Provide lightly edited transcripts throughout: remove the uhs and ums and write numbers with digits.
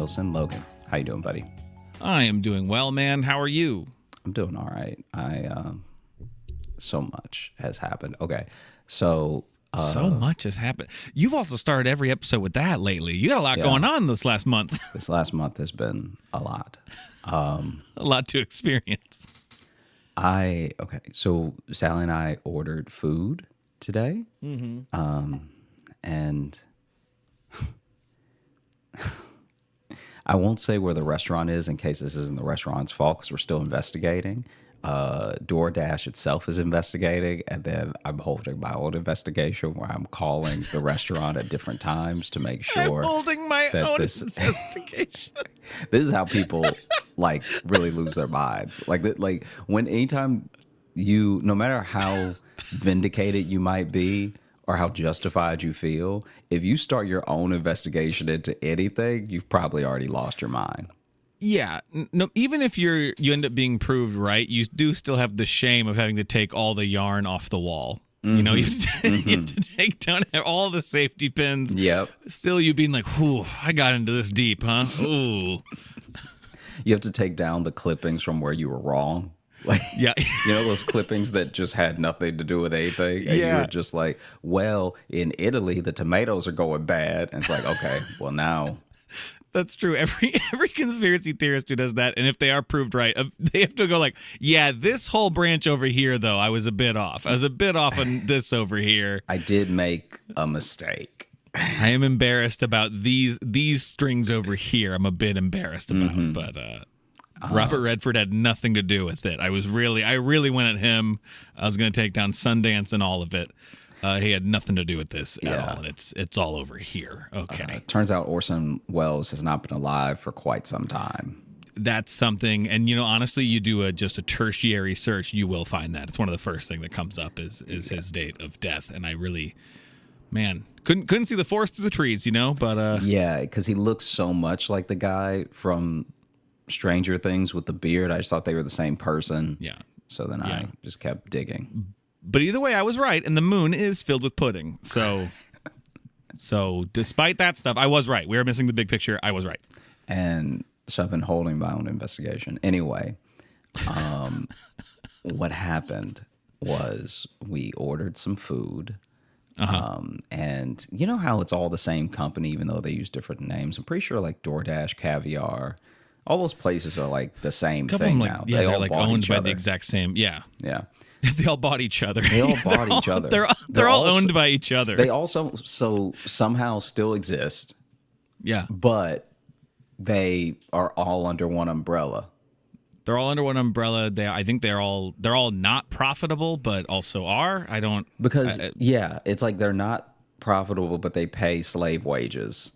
Nielsen. Logan, how you doing, buddy? I am doing well, man. How are you? I'm doing all right. So much has happened. Okay, so So much has happened. You've also started every episode with that lately. You got a lot going on this last month. This last month has been a lot. A lot to experience. So Sally and I ordered food today. And I won't say where the restaurant is in case this isn't the restaurant's fault because we're still investigating. DoorDash itself is investigating, and then I'm holding my own investigation where I'm calling the restaurant at different times to make sure. I'm holding my own investigation. This is how people really lose their minds. Anytime no matter how vindicated you might be or how justified you feel, if you start your own investigation into anything, you've probably already lost your mind. Yeah, no. Even if you end up being proved right, you do still have the shame of having to take all the yarn off the wall. You know, you have to take down all the safety pins. Yep. Still, you being like, "Whew, I got into this deep, huh?" Ooh. You have to take down the clippings from where you were wrong. Those clippings that just had nothing to do with anything. And you were just like, well, in Italy, the tomatoes are going bad. And it's like, okay, well, now. That's true. Every conspiracy theorist who does that, and if they are proved right, they have to go like, yeah, this whole branch over here, though, I was a bit off. I was a bit off on this over here. I did make a mistake. I am embarrassed about these strings over here. I'm a bit embarrassed about, but Robert Redford had nothing to do with it. I really went at him. I was going to take down Sundance and all of it. He had nothing to do with this at all, and it's all over here. Okay. Turns out Orson Welles has not been alive for quite some time. That's something, and honestly, you do just a tertiary search, you will find that. It's one of the first thing that comes up is his date of death, and I really, couldn't see the forest through the trees, but yeah, because he looks so much like the guy from Stranger Things with the beard. I just thought they were the same person. Yeah. So then I just kept digging. But either way, I was right, and the moon is filled with pudding. So despite that stuff, I was right. We were missing the big picture. I was right. And so I've been holding my own investigation. Anyway, what happened was we ordered some food. And you know how it's all the same company, even though they use different names? I'm pretty sure DoorDash, Caviar, all those places are like the same thing now. Yeah, they're owned by the exact same. Yeah. Yeah. They all bought each other. They all bought each other. They're all owned by each other. They also somehow still exist. Yeah. But they are all under one umbrella. They're all under one umbrella. I think they're all not profitable, but also are. I don't it's like they're not profitable, but they pay slave wages,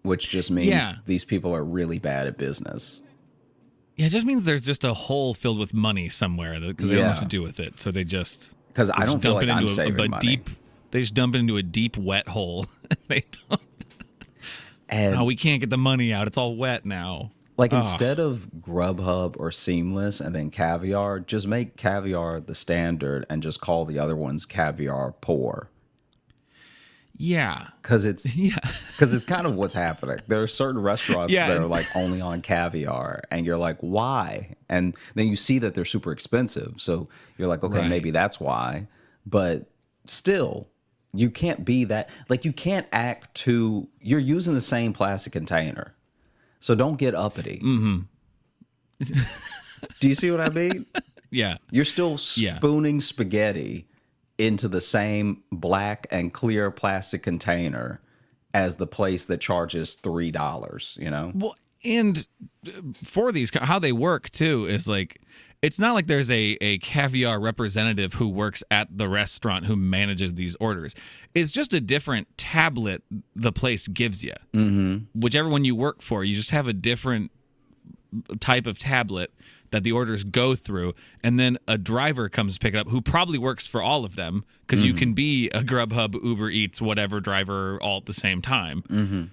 which just means these people are really bad at business. Yeah, it just means there's just a hole filled with money somewhere because they don't know what to do with it. So they just because I don't feel like I'm saving money. They just dump it into a deep, wet hole. They don't. And we can't get the money out. It's all wet now. Instead of Grubhub or Seamless and then Caviar, just make Caviar the standard and just call the other ones Caviar Poor. Yeah, because it's kind of what's happening. There are certain restaurants that are only on Caviar, and you're like, why? And then you see that they're super expensive, so you're like, okay, maybe that's why. But still, you can't be that. You can't act too. You're using the same plastic container, so don't get uppity. Do you see what I mean? Yeah, you're still spooning spaghetti into the same black and clear plastic container as the place that charges $3, Well, and for these, how they work too is it's not like there's a Caviar representative who works at the restaurant who manages these orders. It's just a different tablet the place gives you. Whichever one you work for, you just have a different type of tablet that the orders go through, and then a driver comes to pick it up who probably works for all of them because you can be a Grubhub, Uber Eats, whatever driver all at the same time.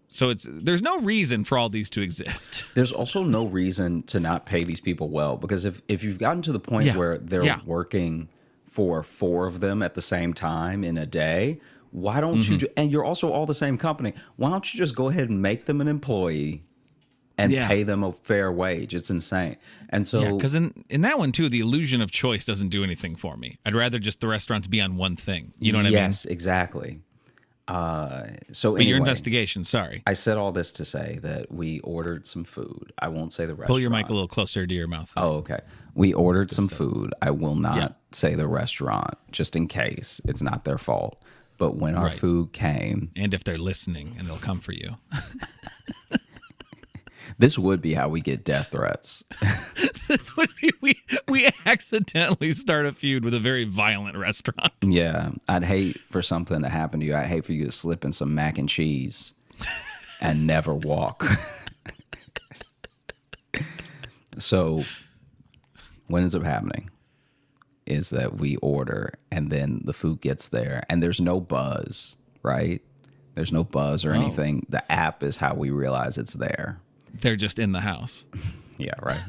So there's no reason for all these to exist. There's also no reason to not pay these people well, because if you've gotten to the point where they're working for 4 of them at the same time in a day, why don't you and you're also all the same company, why don't you just go ahead and make them an employee and pay them a fair wage. It's insane. And so, because in that one too, the illusion of choice doesn't do anything for me. I'd rather just the restaurants be on one thing. You know what I mean? Yes, exactly. So but anyway, your investigation, sorry. I said all this to say that we ordered some food. I won't say the restaurant. Pull your mic a little closer to your mouth. Oh, okay. We ordered some food. I will not say the restaurant, just in case. It's not their fault. But when our food came... And if they're listening, and they'll come for you. This would be how we get death threats. This would be... We accidentally start a feud with a very violent restaurant. Yeah. I'd hate for something to happen to you. I'd hate for you to slip in some mac and cheese and never walk. So what ends up happening is that we order and then the food gets there and there's no buzz, right? There's no buzz or anything. The app is how we realize it's there. They're just in the house. Yeah, right.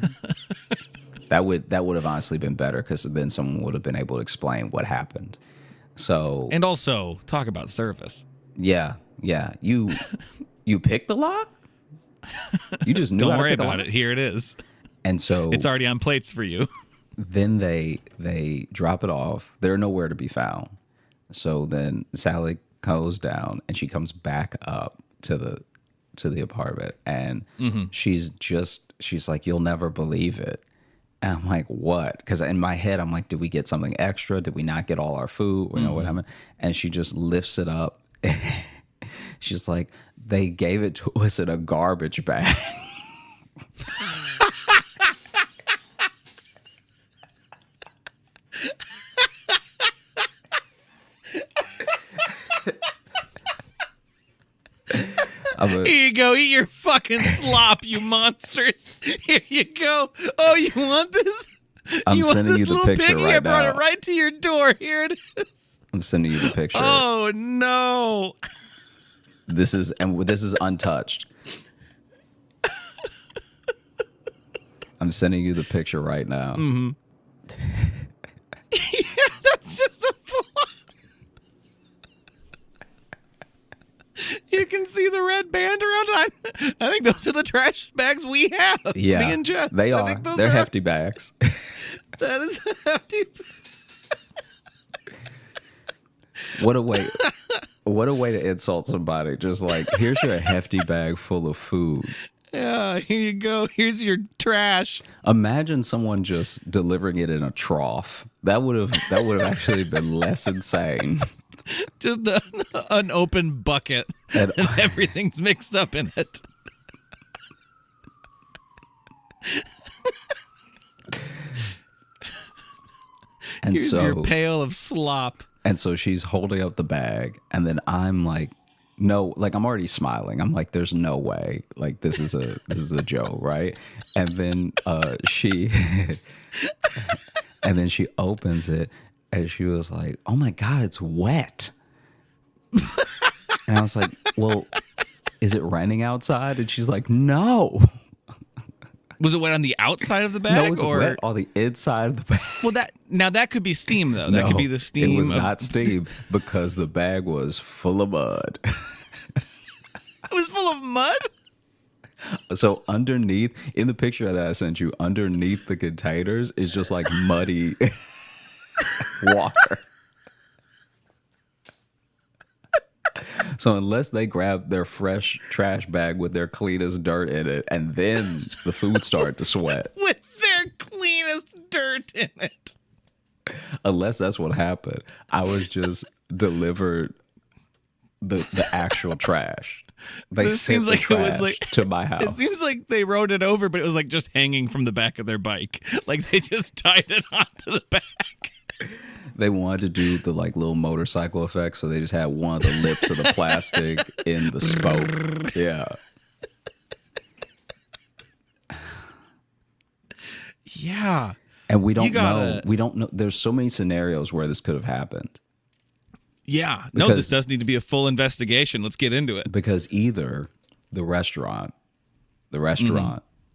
That would have honestly been better because then someone would have been able to explain what happened. So and also talk about service. Yeah. You picked the lock? You just knew. Don't worry about it. Here it is. And so it's already on plates for you. Then they drop it off. They're nowhere to be found. So then Sally goes down and she comes back up to the apartment and she's like, you'll never believe it. And I'm like, what? Because in my head, I'm like, did we get something extra? Did we not get all our food? You know what happened? And she just lifts it up. She's like, they gave it to us in a garbage bag. Here you go. Eat your fucking slop, you monsters. Here you go. Oh, you want this? I'm sending you the picture right now. I brought it right to your door. Here it is. I'm sending you the picture. Oh, no. This is untouched. I'm sending you the picture right now. Mm-hmm. Yeah, that's just a flaw. You can see the red band around it. I think those are the trash bags we have. Yeah, me and Jess. they are. They're hefty bags. That is a hefty. What a way! What a way to insult somebody. Just like, here's your hefty bag full of food. Yeah, here you go. Here's your trash. Imagine someone just delivering it in a trough. That would have actually been less insane. Just an open bucket and everything's mixed up in it. And here's your pail of slop. And so she's holding up the bag, and then I'm like, no, like I'm already smiling. I'm like, there's no way. Like this is a joke, right? And then she opens it and she was like, oh my God, it's wet. And I was like, well, is it raining outside? And she's like, no. Was it wet on the outside of the bag? No, it's wet on the inside of the bag. Well, that could be steam, though. That could be the steam. It was not steam because the bag was full of mud. It was full of mud? So underneath, in the picture that I sent you, underneath the containers is just like muddy water. So unless they grab their fresh trash bag with their cleanest dirt in it, and then the food started to sweat. With their cleanest dirt in it. Unless that's what happened. I was just delivered the actual trash. They sent the trash to my house. It seems like they rode it over, but it was like just hanging from the back of their bike. Like they just tied it onto the back. They wanted to do the like little motorcycle effect, so they just had one of the lips of the plastic in the spoke. Yeah. Yeah. And we don't know. We don't know. There's so many scenarios where this could have happened. Yeah. No, this does need to be a full investigation. Let's get into it. Because either the restaurant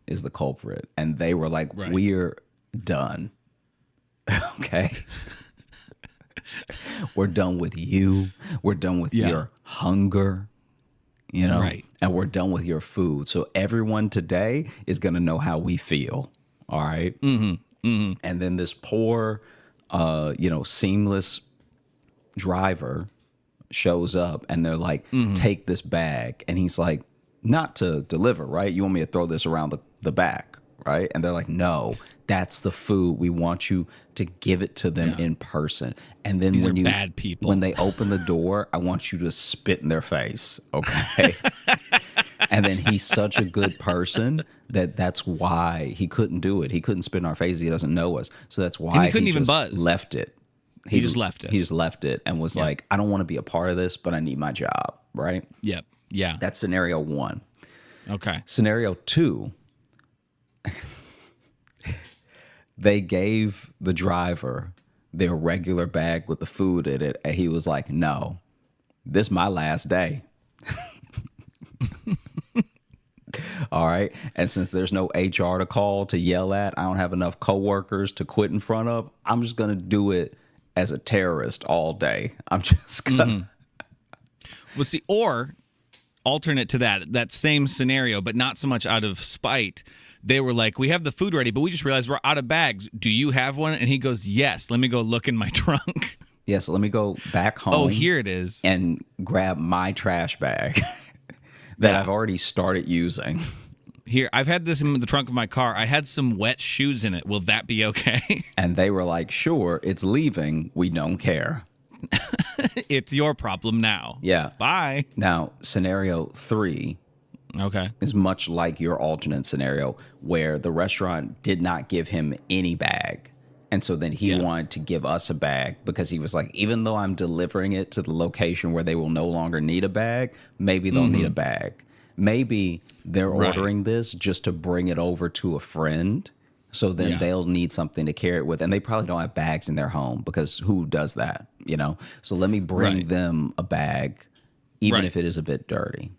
is the culprit, and they were like, we're done. Okay. We're done with you. We're done with your hunger. you know, Right. and we're done with your food. So everyone today is going to know how we feel. All right. And then this poor, seamless driver shows up and they're like, take this bag. And he's like, not to deliver, right? You want me to throw this around the back, right? And they're like, no, that's the food. We want you to give it to them in person. And then These are bad people. When they open the door, I want you to spit in their face, okay? And then he's such a good person that's why he couldn't do it. He couldn't spit in our face. He doesn't know us. So that's why and he couldn't even just buzz. Left it. He just left it. He just left it and was like, I don't want to be a part of this, but I need my job, right? Yep. Yeah. That's scenario 1. Okay. Scenario 2, they gave the driver their regular bag with the food in it, and he was like, no, this is my last day. All right. And since there's no HR to call to yell at, I don't have enough coworkers to quit in front of, I'm just going to do it as a terrorist all day. I'm just going to. Well, see, or alternate to that same scenario, but not so much out of spite. They were like, we have the food ready, but we just realized we're out of bags. Do you have one? And he goes, yes. Let me go look in my trunk. Yes. Let me go back home. Oh, here it is. And grab my trash bag that I've already started using. Here, I've had this in the trunk of my car. I had some wet shoes in it. Will that be okay? And they were like, sure, it's leaving. We don't care. It's your problem now. Yeah. Bye. Now, scenario 3 is much like your alternate scenario where the restaurant did not give him any bag. And so then he wanted to give us a bag because he was like, even though I'm delivering it to the location where they will no longer need a bag, maybe they'll need a bag. Maybe they're ordering this just to bring it over to a friend. So then they'll need something to carry it with. And they probably don't have bags in their home because who does that, you know? So let me bring them a bag, even if it is a bit dirty.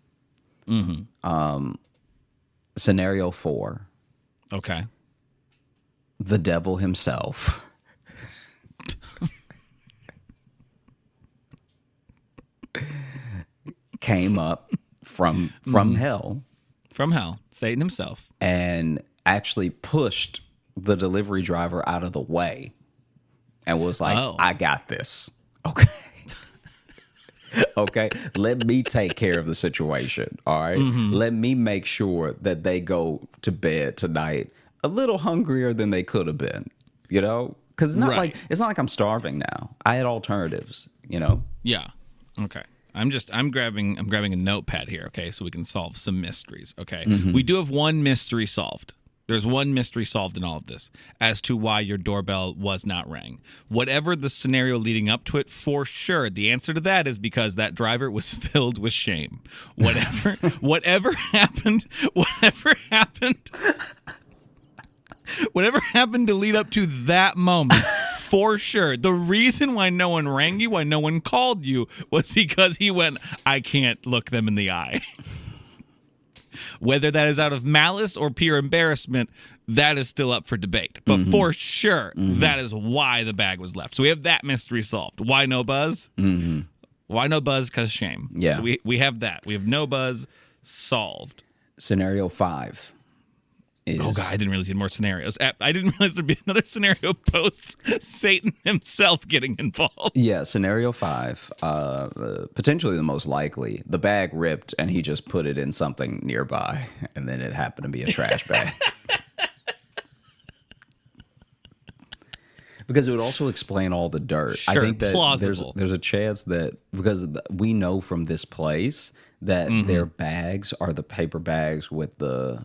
Scenario 4. Okay. The devil himself came up from hell. From hell. Satan himself. And actually pushed the delivery driver out of the way and was like, I got this. Okay. Okay. Let me take care of the situation. All right. Let me make sure that they go to bed tonight a little hungrier than they could have been, you know? Because it's not like I'm starving now. I had alternatives, you know? Yeah. Okay. I'm grabbing a notepad here, okay, so we can solve some mysteries. Okay. We do have one mystery solved. There's one mystery solved in all of this as to why your doorbell was not rang. Whatever the scenario leading up to it, for sure, the answer to that is because that driver was filled with shame. Whatever happened to lead up to that moment, for sure. The reason why no one rang you, why no one called you, was because he went, I can't look them in the eye. Whether that is out of malice or pure embarrassment, that is still up for debate. But for sure, that is why the bag was left. So we have that mystery solved. Why no buzz? Why no buzz? Because shame. Yeah. So we have that. We have no buzz solved. Scenario 5 is... Oh, God, I didn't realize you had more scenarios. I didn't realize there'd be another scenario post Satan himself getting involved. Yeah, scenario 5, potentially the most likely. The bag ripped and he just put it in something nearby, and then it happened to be a trash bag. Because it would also explain all the dirt. Sure, I think that plausible. there's a chance that, because we know from this place that their bags are the paper bags with the...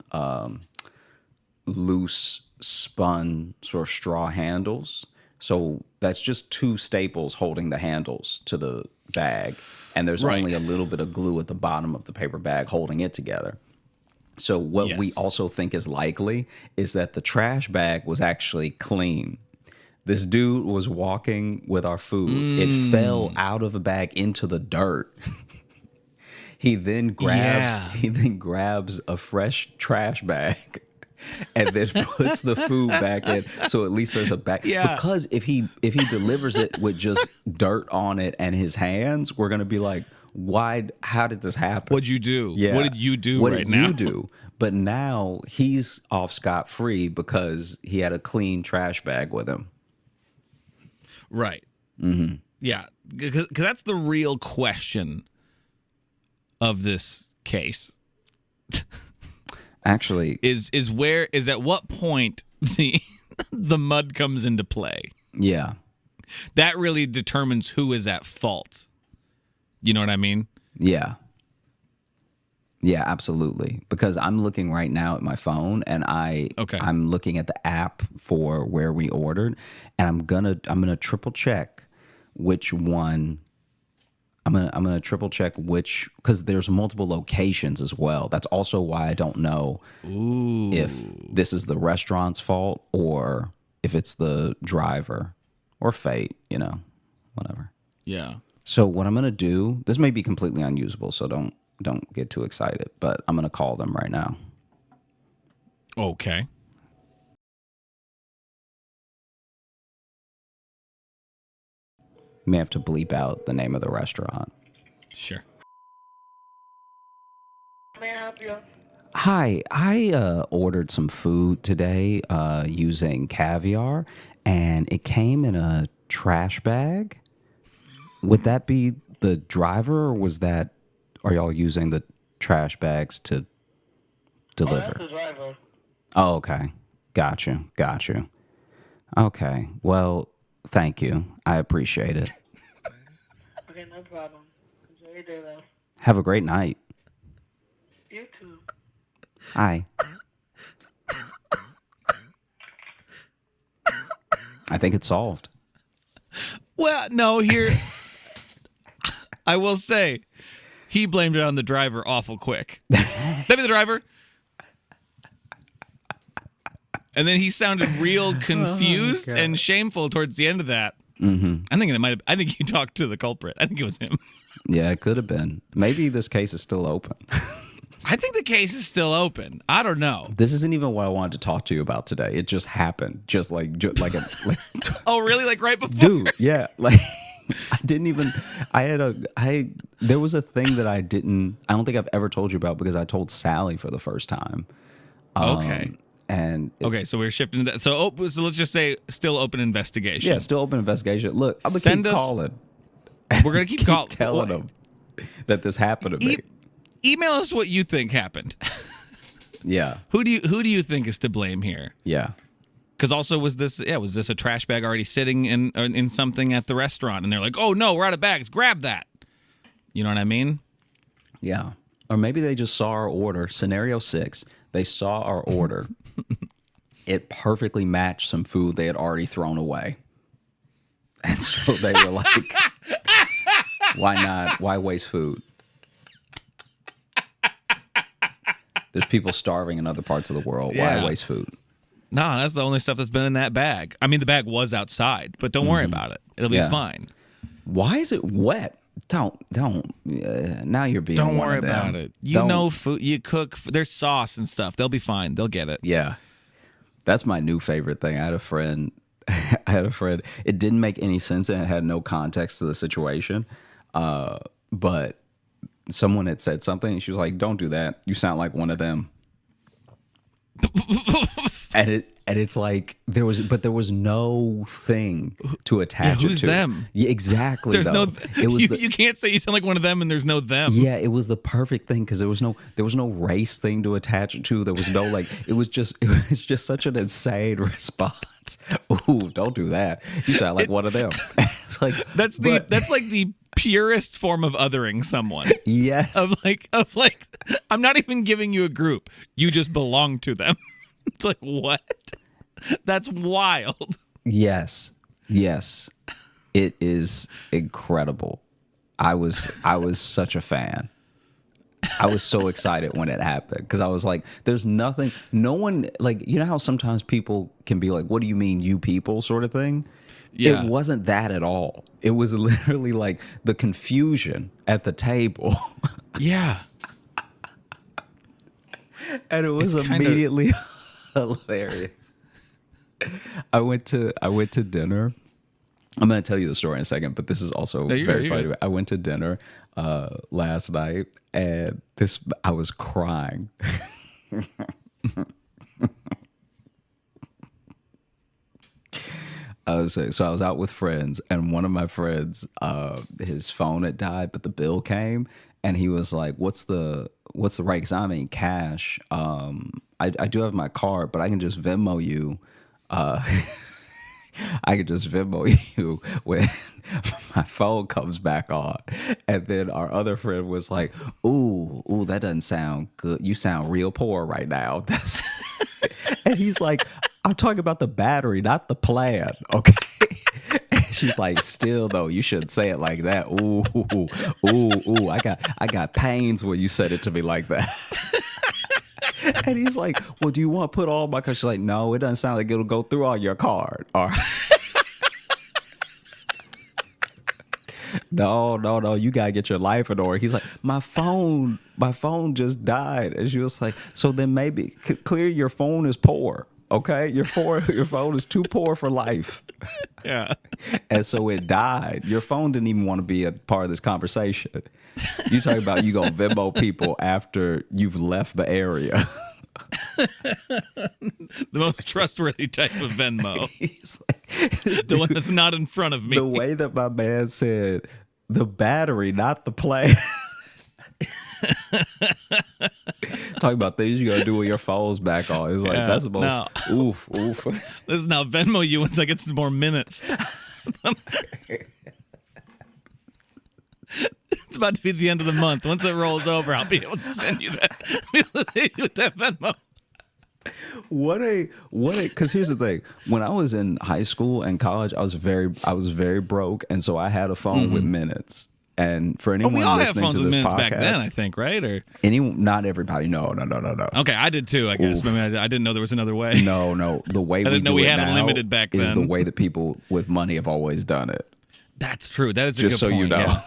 loose spun sort of straw handles. So that's just 2 staples holding the handles to the bag. And there's only a little bit of glue at the bottom of the paper bag holding it together. So what we also think is likely is that the trash bag was actually clean. This dude was walking with our food. It fell out of the bag into the dirt. He then grabs a fresh trash bag and then puts the food back in, so at least there's a bag. Yeah. Because if he delivers it with just dirt on it and his hands, we're gonna be like, how did this happen? What'd you do? Yeah. What did you do What right did now? you do? But now he's off scot-free because he had a clean trash bag with him. Right. Yeah, because that's the real question of this case. Actually, is at what point the mud comes into play. Yeah. That really determines who is at fault. You know what I mean? Yeah. Yeah, absolutely. Because I'm looking right now at my phone and I'm looking at the app for where we ordered, and I'm gonna triple check which one. I'm gonna triple check which, because there's multiple locations as well. That's also why I don't know if this is the restaurant's fault or if it's the driver or fate, whatever. Yeah. So what I'm gonna do, this may be completely unusable, so don't get too excited, but I'm gonna call them right now. Okay. You may have to bleep out the name of the restaurant. Sure. May I help you? Hi, I ordered some food today using caviar, and it came in a trash bag. Would that be the driver, or are y'all using the trash bags to deliver? Oh, that's the driver. Oh, okay. Got you. Okay. Well, thank you. I appreciate it. Okay, no problem. Enjoy your day, though. Have a great night. You too. Hi. I think it's solved. Well, no, here I will say he blamed it on the driver awful quick. That be the driver. And then he sounded real confused and shameful towards the end of that. Mm-hmm. I think he talked to the culprit. I think it was him. Yeah, it could have been. Maybe this case is still open. I think the case is still open. I don't know. This isn't even what I wanted to talk to you about today. It just happened. Just like Oh, really? Like right before? Dude, yeah. Like there was a thing that I don't think I've ever told you about because I told Sally for the first time. Okay. Okay, so we're shifting to that. So let's just say still open investigation. Yeah, still open investigation. Look, I'm gonna keep calling. We're gonna keep calling, telling them that this happened to me. Email us what you think happened. Yeah. Who do you think is to blame here? Yeah. Because also was this a trash bag already sitting in something at the restaurant, and they're like, oh no, we're out of bags, grab that. You know what I mean? Yeah. Or maybe they just saw our order. Scenario 6. They saw our order. It perfectly matched some food they had already thrown away. And so they were like, why not? Why waste food? There's people starving in other parts of the world. Yeah. Why waste food? No, that's the only stuff that's been in that bag. I mean, the bag was outside, but don't worry about it. It'll be fine. Why is it wet? Don't. Now you're being. Don't one worry of them. about it. You know, food. You cook. There's sauce and stuff. They'll be fine. They'll get it. Yeah, that's my new favorite thing. I had a friend. It didn't make any sense and it had no context to the situation. But someone had said something and she was like, "Don't do that. You sound like one of them." And it's like there was no thing to attach it to. Who's them? Yeah, exactly. There's though. It was you can't say you sound like one of them and there's no them. Yeah, it was the perfect thing because there was no race thing to attach it to. There was no it was just such an insane response. Ooh, don't do that. You sound like one of them. It's like that's like the purest form of othering someone. Yes. Of like I'm not even giving you a group. You just belong to them. It's like, what? That's wild. Yes. It is incredible. I was such a fan. I was so excited when it happened because I was like, there's nothing, no one, like, you know how sometimes people can be like, what do you mean, you people, sort of thing? Yeah. It wasn't that at all. It was literally like the confusion at the table. Yeah. And it was immediately hilarious. I went to dinner. I'm going to tell you the story in a second, but this is also very funny. I went to dinner last night, and I was crying. So I was out with friends, and one of my friends, his phone had died, but the bill came, and he was like, "What's the rate? Because I'm in cash. I do have my card, but I can just Venmo you. I can just Venmo you when my phone comes back on." And then our other friend was like, "Ooh, that doesn't sound good. You sound real poor right now." And he's like, "I'm talking about the battery, not the plan, okay?" And she's like, "Still though, you shouldn't say it like that. Ooh. I got pains when you said it to me like that." And he's like, "Well, do you want to put all my?" Because she's like, "No, it doesn't sound like it'll go through on your card." Or no, you gotta get your life in order. He's like, my phone just died. And she was like, "So then maybe clear your phone is poor, okay? Your phone is too poor for life." Yeah. And so it died. Your phone didn't even want to be a part of this conversation. You talking about you gonna Venmo people after you've left the area. The most trustworthy type of Venmo. He's like, The one that's not in front of me. the way that my man said, the battery, not the plan. Talking about things you gotta do with your phone's back on. It's like, that's the most oof. This is now Venmo you once I get some more minutes. It's about to be the end of the month. Once it rolls over, I'll be able to send you that. With that Venmo. Because here's the thing. When I was in high school and college, I was very broke, and so I had a phone with minutes. And for anyone we all have listening phones to with this minutes podcast, back then, I think, right? Or not everybody. No. okay, I did too. I guess. I mean, I didn't know there was another way. No. The way I didn't know we had it it limited back is then. the way that people with money have always done it. That's true. That is a Just good so point. you know.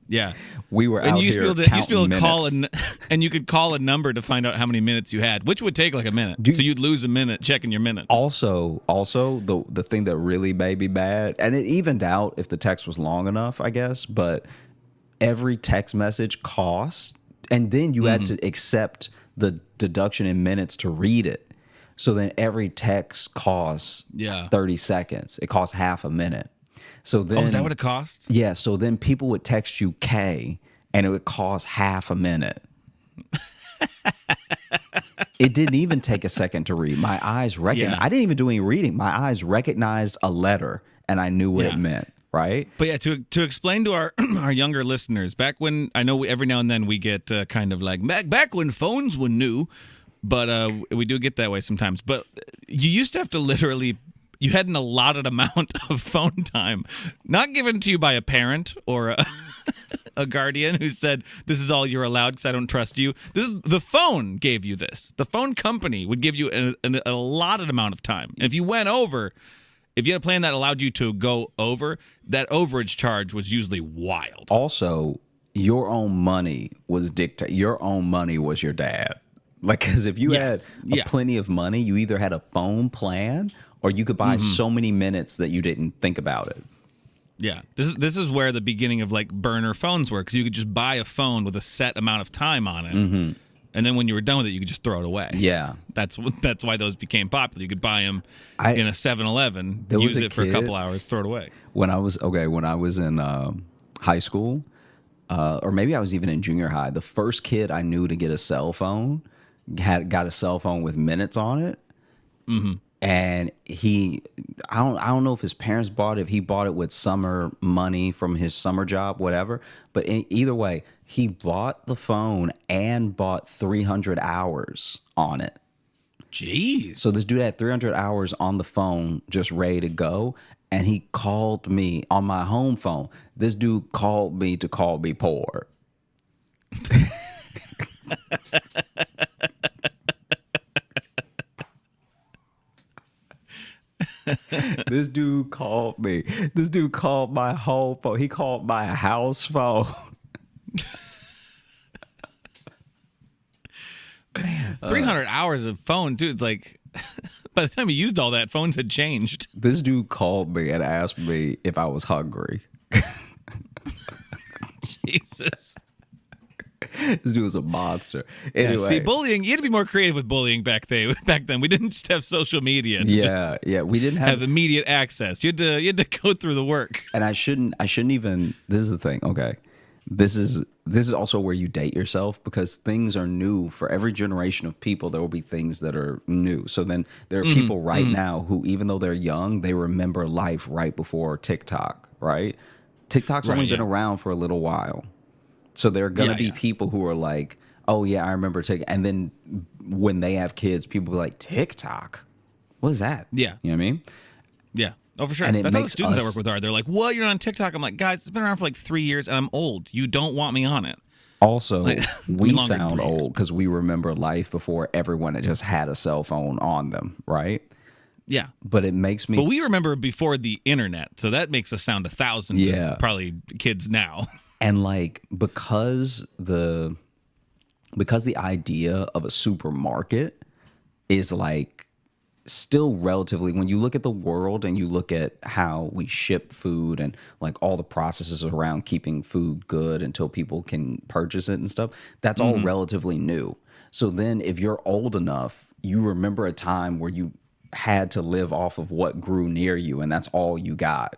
Yeah. We were out you used here to be able to call minutes. and you could call a number to find out how many minutes you had, which would take like a minute. So you'd lose a minute checking your minutes. Also, the thing that really made me mad, and it evened out if the text was long enough, I guess, but every text message cost, and then you had to accept the deduction in minutes to read it. So then every text costs 30 seconds. It costs half a minute. So then, is that what it costs? Yeah. So then people would text you K, and it would cost half a minute. It didn't even take a second to read. My eyes recognized. I didn't even do any reading. My eyes recognized a letter, and I knew what it meant. Right. But yeah, to explain to our our younger listeners, back when, I know every now and then we get kind of like back when phones were new, but we do get that way sometimes. But you used to have to literally. You had an allotted amount of phone time, not given to you by a parent or a guardian who said, "This is all you're allowed because I don't trust you." The phone gave you this. The phone company would give you an allotted amount of time. And if you went over, if you had a plan that allowed you to go over, that overage charge was usually wild. Also, your own money was dictated. Your own money was your dad. Like, because if you had plenty of money, you either had a phone plan or you could buy so many minutes that you didn't think about it. Yeah, this is where the beginning of like burner phones were, because you could just buy a phone with a set amount of time on it, and then when you were done with it, you could just throw it away. Yeah, that's why those became popular. You could buy them in a 7-Eleven, use it for a couple hours, throw it away. When I was in high school, or maybe I was even in junior high, the first kid I knew to get a cell phone got a cell phone with minutes on it. And I don't know if his parents bought it, if he bought it with summer money from his summer job, whatever. But either way, he bought the phone and bought 300 hours on it. Jeez. So this dude had 300 hours on the phone just ready to go. And he called me on my home phone. This dude called me to call me poor. This dude called me. This dude called my home phone. He called my house phone. Man, 300 hours of phone, dude. It's like, by the time he used all that, phones had changed. This dude called me and asked me if I was hungry. Jesus. This dude was a monster. Anyway, see, bullying, you had to be more creative with bullying back then. We didn't just have social media to we didn't have immediate access. You had to go through the work. And I shouldn't even, this is the thing, okay. This is also where you date yourself, because things are new for every generation of people. There will be things that are new. So then there are people right now who, even though they're young, they remember life right before TikTok, right? TikTok's only been around for a little while. So there are going to be people who are like, oh, yeah, I remember TikTok. And then when they have kids, people be like, TikTok? What is that? Yeah. You know what I mean? Yeah. Oh, for sure. And That's how the students I work with are. They're like, what? You're on TikTok? I'm like, guys, it's been around for like 3 years, and I'm old. You don't want me on it. Also, like, we sound old because we remember life before everyone had just had a cell phone on them, right? Yeah. But it makes me... But we remember before the internet, so that makes us sound 1,000 to probably kids now. And like, because the idea of a supermarket is like still relatively, when you look at the world and you look at how we ship food and like all the processes around keeping food good until people can purchase it and stuff, that's all relatively new. So then if you're old enough, you remember a time where you had to live off of what grew near you and that's all you got.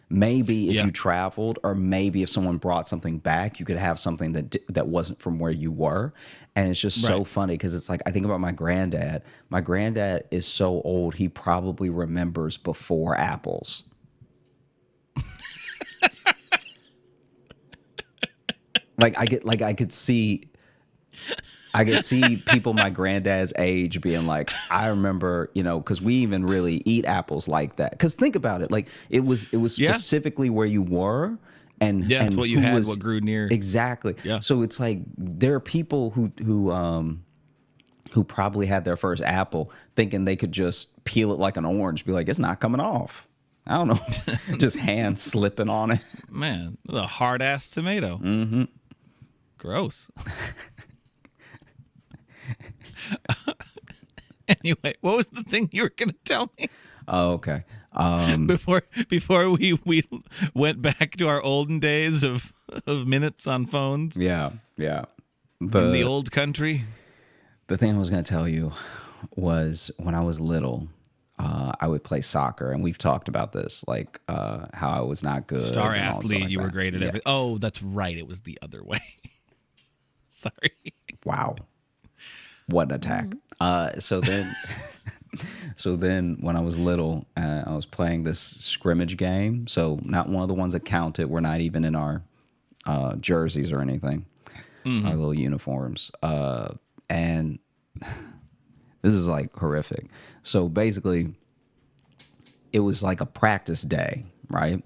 Maybe if you traveled, or maybe if someone brought something back, you could have something that wasn't from where you were. And it's just so funny because it's like, I think about my granddad. My granddad is so old, he probably remembers before apples. I could see people my granddad's age being like, I remember, because we even really eat apples like that. Because think about it, like it was specifically where you were, and it's what you had, what grew near. Exactly. Yeah. So it's like there are people who probably had their first apple thinking they could just peel it like an orange, be like, it's not coming off. I don't know, just hand slipping on it. Man, a hard ass tomato. Mm-hmm. Gross. Anyway, what was the thing you were going to tell me? Oh, okay. Before we went back to our olden days of minutes on phones. Yeah. In the old country. The thing I was going to tell you was when I was little, I would play soccer, and we've talked about this, like how I was not good. Star athlete, like you were great at everything. Oh, that's right. It was the other way. Sorry. Wow. What an attack. So then when I was little, I was playing this scrimmage game. So not one of the ones that counted. We're not even in our jerseys or anything, our little uniforms. And this is like horrific. So basically, it was like a practice day, right?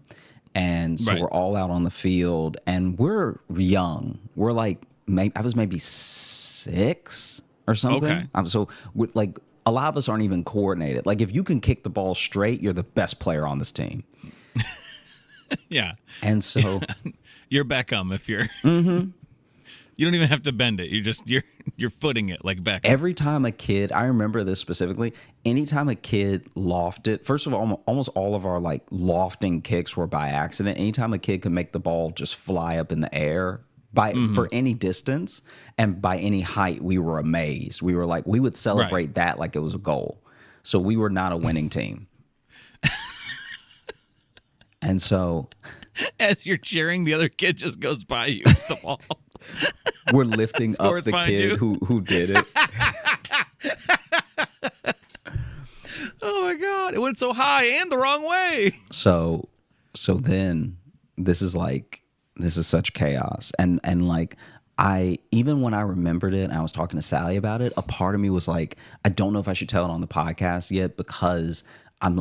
And so we're all out on the field, and we're young. We're like, I was maybe 6 or something. Okay. So like a lot of us aren't even coordinated. Like if you can kick the ball straight, you're the best player on this team. Yeah. And so you're Beckham if you're. You don't even have to bend it. You're footing it like Beckham. Every time a kid, I remember this specifically, anytime a kid lofted, first of all, almost all of our like lofting kicks were by accident. Anytime a kid could make the ball just fly up in the air for any distance and by any height, we were amazed. We were like, we would celebrate that like it was a goal. So we were not a winning team. And so as you're cheering, the other kid just goes by you with the ball. We're lifting up the kid who did it. Oh my God. It went so high and the wrong way. So then this is such chaos. And like even when I remembered it and I was talking to Sally about it, a part of me was like, I don't know if I should tell it on the podcast yet, because I'm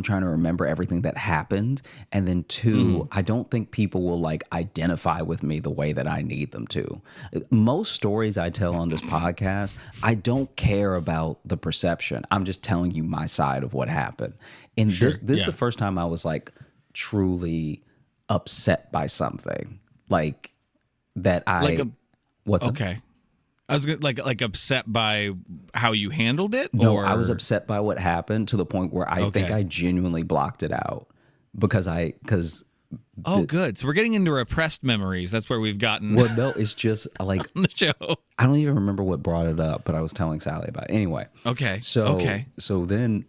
trying to remember everything that happened. And then 2, I don't think people will like identify with me the way that I need them to. Most stories I tell on this podcast, I don't care about the perception. I'm just telling you my side of what happened. And this is the first time I was like truly upset by something like that. What's okay? I was like upset by how you handled it. No, or? I was upset by what happened to the point where I think I genuinely blocked it out because Oh, good. So we're getting into repressed memories. That's where we've gotten. Well, no, it's just like on the show. I don't even remember what brought it up, but I was telling Sally about it. Anyway. Okay. So then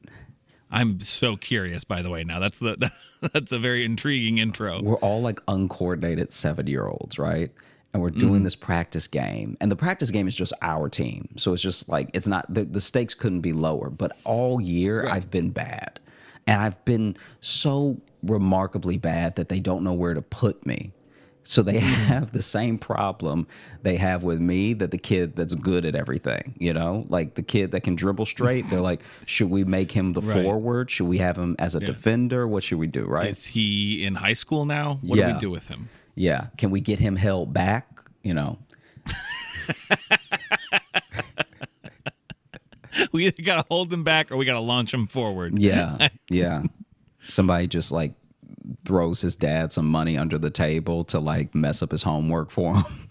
I'm so curious, by the way, now. That's a very intriguing intro. we're all like uncoordinated 7-year-olds, right? And we're doing this practice game. And the practice game is just our team. So it's just like, it's not, the stakes couldn't be lower. But all year, I've been bad. And I've been so remarkably bad that they don't know where to put me. So they have the same problem they have with me, that the kid that's good at everything, you know, like the kid that can dribble straight. They're like, should we make him the forward? Should we have him as a defender? What should we do? Right. Is he in high school now? What do we do with him? Yeah. Can we get him held back? You know, we either got to hold him back or we got to launch him forward. Yeah. Yeah. Somebody just like throws his dad some money under the table to like mess up his homework for him.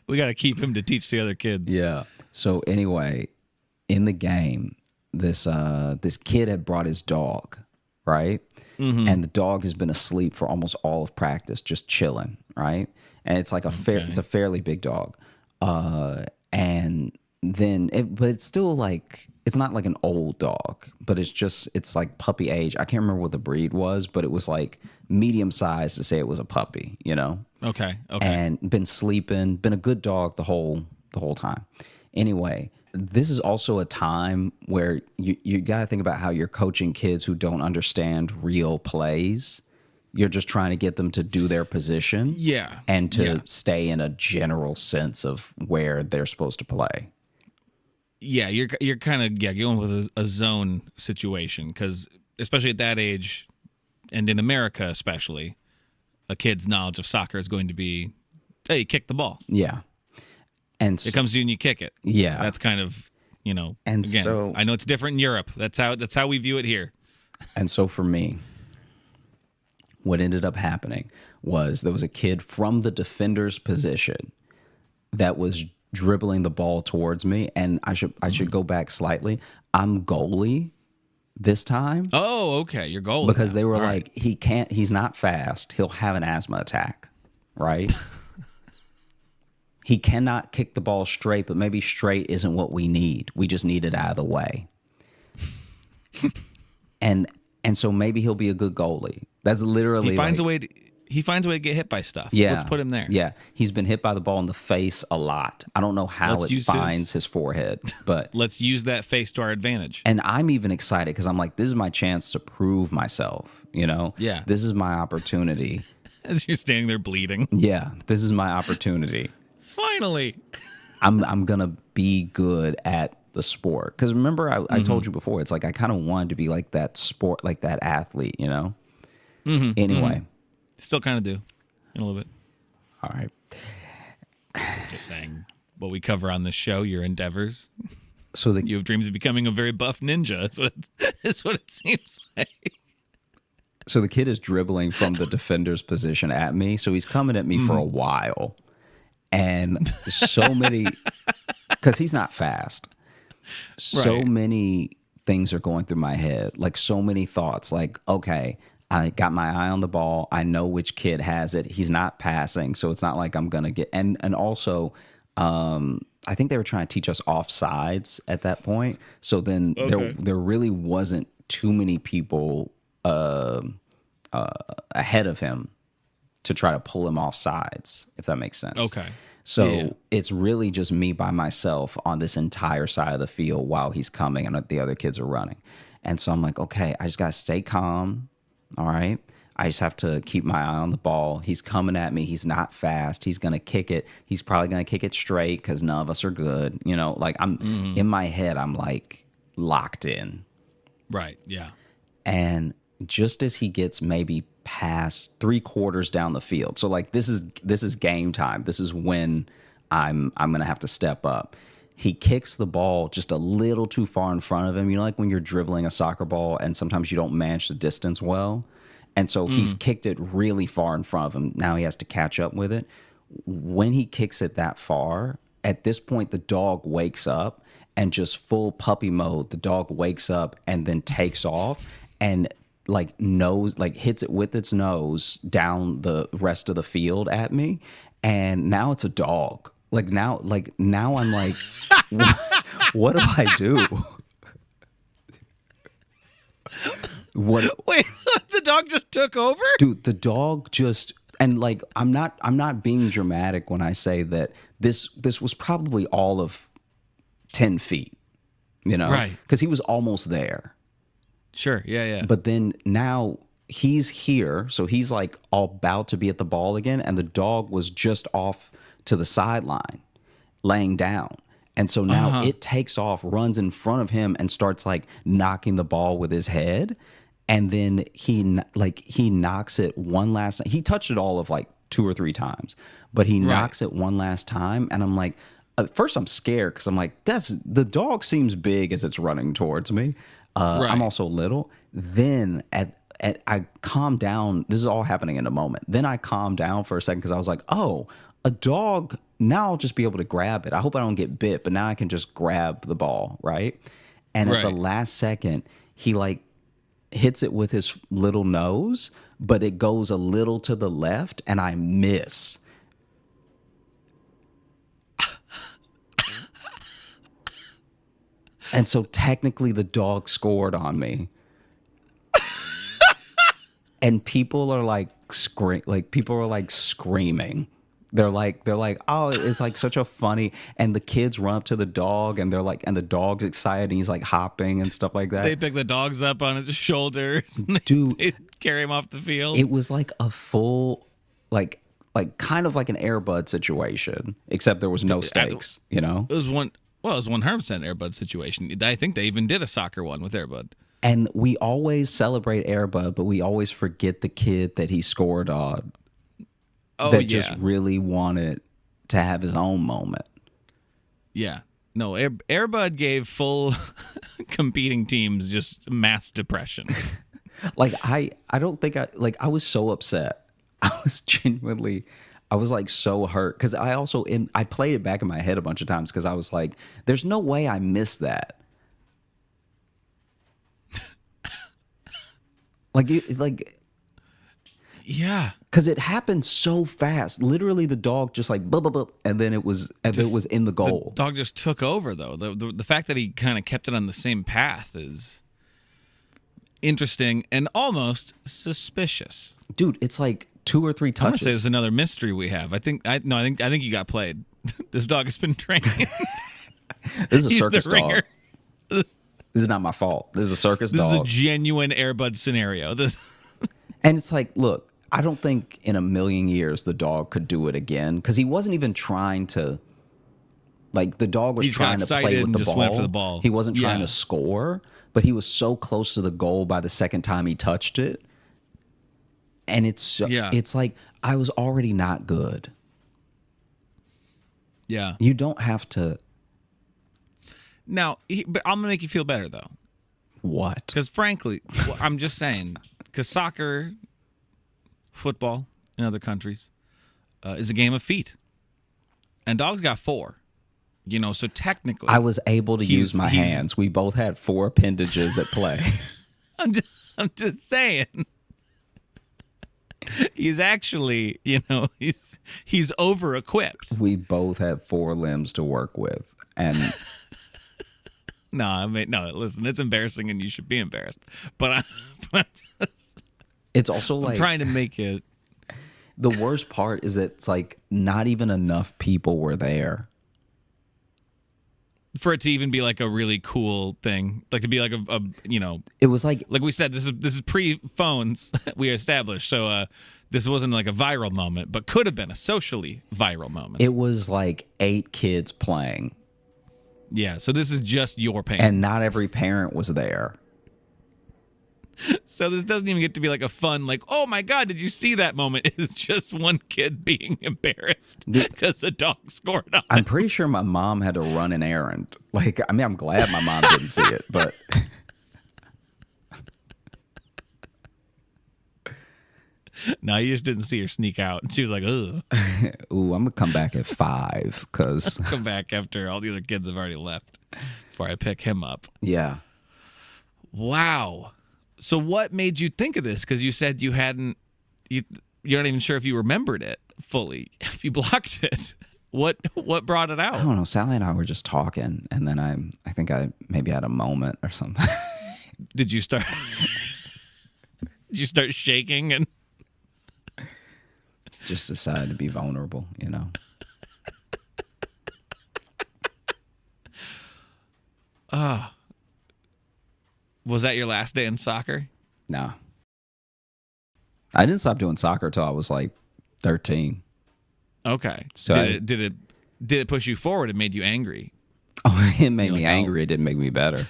We got to keep him to teach the other kids. Yeah. So anyway, in the game, this kid had brought his dog, right? And the dog has been asleep for almost all of practice, just chilling, right? And it's like it's a fairly big dog. And then but it's still like, it's not like an old dog, but it's like puppy age. I can't remember what the breed was, but it was like medium size to say it was a puppy, you know? Okay. And been sleeping, been a good dog the whole time. Anyway, this is also a time where you got to think about how you're coaching kids who don't understand real plays. You're just trying to get them to do their position. Yeah. And to stay in a general sense of where they're supposed to play. Yeah, you're kind of going with a zone situation, because especially at that age, and in America especially, a kid's knowledge of soccer is going to be, hey, kick the ball. Yeah. And it comes to you and you kick it. Yeah. That's kind of, you know, and again, so, I know it's different in Europe. That's how we view it here. And so for me, what ended up happening was there was a kid from the defender's position that was dribbling the ball towards me, and I should go back slightly. I'm goalie this time. Oh, okay. You're goalie. Because now. they were All like, right. he's not fast. He'll have an asthma attack, right? He cannot kick the ball straight, but maybe straight isn't what we need. We just need it out of the way. and so maybe he'll be a good goalie. That's literally he finds a way to get hit by stuff. Yeah. Let's put him there. Yeah. He's been hit by the ball in the face a lot. I don't know how it finds his forehead, but let's use that face to our advantage. And I'm even excited because I'm like, this is my chance to prove myself, you know? Yeah. This is my opportunity. As you're standing there bleeding. Yeah. This is my opportunity. Finally. I'm going to be good at the sport. Because remember, I told you before, it's like I kind of wanted to be like that sport, like that athlete, you know? Anyway. Still kind of do in a little bit. All right. Just saying what we cover on this show, your endeavors. So you have dreams of becoming a very buff ninja. That's what it seems like. So the kid is dribbling from the defender's position at me. So he's coming at me for a while. And so many, because he's not fast. So many things are going through my head. Like so many thoughts. Like, okay, I got my eye on the ball. I know which kid has it. He's not passing. So it's not like I'm going to get, and also, I think they were trying to teach us offsides at that point. So then there really wasn't too many people ahead of him to try to pull him off sides, if that makes sense. Okay. So it's really just me by myself on this entire side of the field while he's coming and the other kids are running. And so I'm like, okay, I just got to stay calm. All right. I just have to keep my eye on the ball. He's coming at me. He's not fast. He's going to kick it. He's probably going to kick it straight because none of us are good. You know, like I'm in my head, I'm like locked in. Right. Yeah. And just as he gets maybe past 3/4 down the field. So like this is game time. This is when I'm going to have to step up. He kicks the ball just a little too far in front of him. You know, like when you're dribbling a soccer ball and sometimes you don't manage the distance well. And so he's kicked it really far in front of him. Now he has to catch up with it. When he kicks it that far, at this point, the dog wakes up and just full puppy mode. The dog wakes up and then takes off. And like nose, like hits it with its nose down the rest of the field at me, and now it's a dog. Now I'm like, what do I do? What? Wait, the dog just took over? Dude, the dog just, and like I'm not being dramatic when I say that this was probably all of 10 feet, Right? Because he was almost there. Sure, yeah. But then now he's here, so he's like all about to be at the ball again, and the dog was just off to the sideline, laying down. And so now it takes off, runs in front of him, and starts like knocking the ball with his head. And then he knocks it one last time. He touched it all of like 2 or 3 times, but he knocks it one last time. And I'm like, at first I'm scared because I'm like, the dog seems big as it's running towards me. I'm also little. Then I calm down. This is all happening in a moment. Then I calm down for a second because I was like, oh, a dog, now I'll just be able to grab it. I hope I don't get bit, but now I can just grab the ball, right? And at the last second, he like hits it with his little nose, but it goes a little to the left, and I miss. And so technically the dog scored on me. And people are like screaming. They're like, oh, it's like such a funny, and the kids run up to the dog and they're like, and the dog's excited and he's like hopping and stuff like that. They pick the dogs up on his shoulders. Dude, they carry him off the field. It was like a full, like kind of like an Air Bud situation, except there was no stakes, It was 100% Air Bud situation. I think they even did a soccer one with Air Bud. And we always celebrate Air Bud, but we always forget the kid that he scored on. Just really wanted to have his own moment. Yeah. No, Air Bud gave full competing teams just mass depression. I don't think I was so upset. I was like so hurt because I played it back in my head a bunch of times because I was like, there's no way I missed that. Yeah, because it happened so fast. Literally, the dog just like blah, blah, blah, and then it was in the goal. The dog just took over though. The fact that he kind of kept it on the same path is interesting and almost suspicious. Dude, it's like 2 or 3 touches. I'm gonna say there's another mystery we have. I think you got played. This dog has been trained. This is a circus dog. This is not my fault. This is a circus dog. This is a genuine Air Bud scenario. And it's like, look, I don't think in a million years the dog could do it again because he wasn't even trying to. Like the dog was trying to play with the ball. Went for the ball. He wasn't trying to score, but he was so close to the goal by the second time he touched it. And it's like I was already not good. Yeah. You don't have to. Now, but I'm gonna make you feel better though. What? Because frankly, I'm just saying, because soccer, football in other countries is a game of feet, and dogs got 4. So technically, I was able to use my hands. We both had 4 appendages at play. I'm just saying. He's actually, he's over equipped. We both had 4 limbs to work with, and. No, listen, it's embarrassing and you should be embarrassed. But it's also like I'm trying to make it. The worst part is that it's like not even enough people were there for it to even be like a really cool thing, like to be like a It was like we said, this is pre-phones we established, so this wasn't like a viral moment, but could have been a socially viral moment. It was like 8 kids playing. Yeah, so this is just your pain. And not every parent was there. So this doesn't even get to be like a fun, like, oh my God, did you see that moment? It's just one kid being embarrassed because a dog scored on I'm it. pretty sure my mom had to run an errand. Like, I mean, I'm glad my mom didn't see it, but... No, you just didn't see her sneak out. She was like, ugh. Ooh, I'm going to come back at 5 because... Come back after all the other kids have already left before I pick him up. Yeah. Wow. So what made you think of this? Because you said you're not even sure if you remembered it fully. If you blocked it, what brought it out? I don't know. Sally and I were just talking, and then I think I maybe had a moment or something. Did you start? Did you start shaking and just decided to be vulnerable? You know. Was that your last day in soccer? No. I didn't stop doing soccer till I was like 13. Okay. So did it push you forward? It made you angry. Oh, it made me angry. It didn't make me better.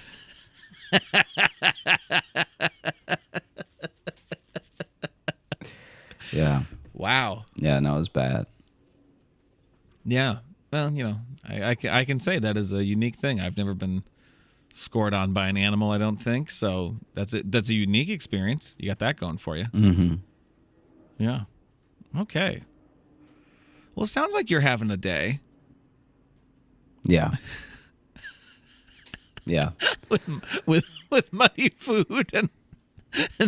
Yeah. Wow. Yeah, no, it was bad. Yeah. Well, I can say that is a unique thing. I've never been scored on by an animal, I don't think. So that's a unique experience. You got that going for you. Mm-hmm. Yeah. Okay. Well, it sounds like you're having a day. Yeah. Yeah. with muddy food and